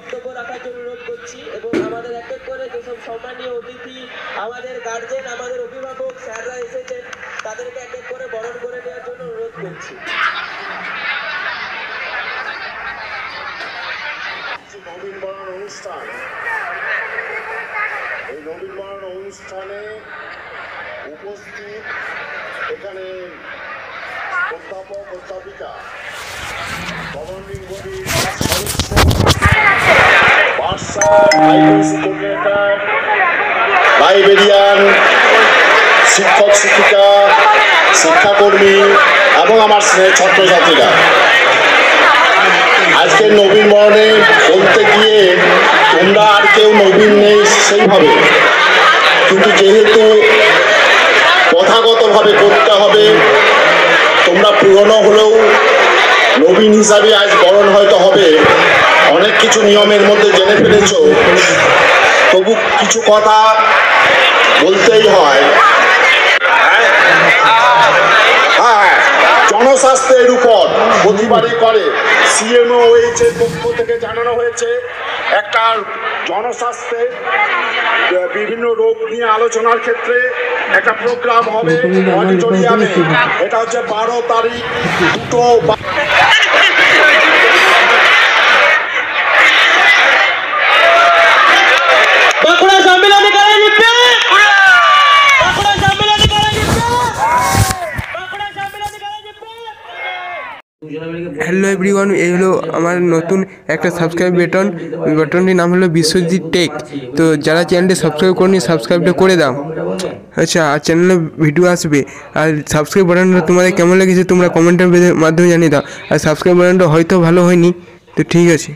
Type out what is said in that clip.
বক্তব্য রাখার জন্য অনুরোধ করছি এবং আমাদের এক এক করে যেসব সম্মানীয় অতিথি, আমাদের গার্জেন, আমাদের অভিভাবক স্যাররা এসেছেন, তাদেরকে এক এক করে বরণ করে নেওয়ার জন্য অনুরোধ করছি। নবীন বরণ অনুষ্ঠান, এই নবীন বরণ অনুষ্ঠানে উপস্থিত এখানে অধ্যাপক অধ্যাপিকা, গভর্নিং বডির সদস্য, কোঅর্ডিনেটর, লাইব্রেরিয়ান, শিক্ষক শিক্ষিকা, শিক্ষাকর্মী এবং আমার স্নেহের ছাত্রছাত্রীরা, আজকের নবীন বরণে বলতে গিয়ে তোমরা আর কেউ নবীন নেই সেইভাবে, কিন্তু যেহেতু প্রথাগতভাবে করতে হবে, তোমরা পুরনো হলেও নবীন হিসাবে আজ বরণ হয়তো হবে, অনেক কিছু নিয়মের মধ্যে জেনে ফেলেছ, তবু কিছু কথা বলতেই হয়। হ্যাঁ, জনস্বাস্থ্যের উপর প্রতিবারই করে CMOH এর পক্ষ থেকে জানানো হয়েছে একটা জনস্বাস্থ্যের বিভিন্ন রোগ নিয়ে আলোচনার ক্ষেত্রে একটা প্রোগ্রাম হবে অডিটোরিয়ামে। এটা হচ্ছে 12 তারিখ 2 হ্যালো এভরিওয়ান, এই হলো আমার নতুন একটা সাবস্ক্রাইব বাটনটির নাম হলো বিশ্বজিৎ টেক। তো যারা চ্যানেলটি সাবস্ক্রাইব করেনি সাবস্ক্রাইবটা করে দাও। আচ্ছা, আর চ্যানেলে ভিডিও আসবে, আর সাবস্ক্রাইব বাটনটা তোমাদের কেমন লেগেছে তোমরা কমেন্টের মাধ্যমে জানিয়ে দাও। আর সাবস্ক্রাইব বাটনটা হয়তো ভালো হয়নি, তো ঠিক আছে।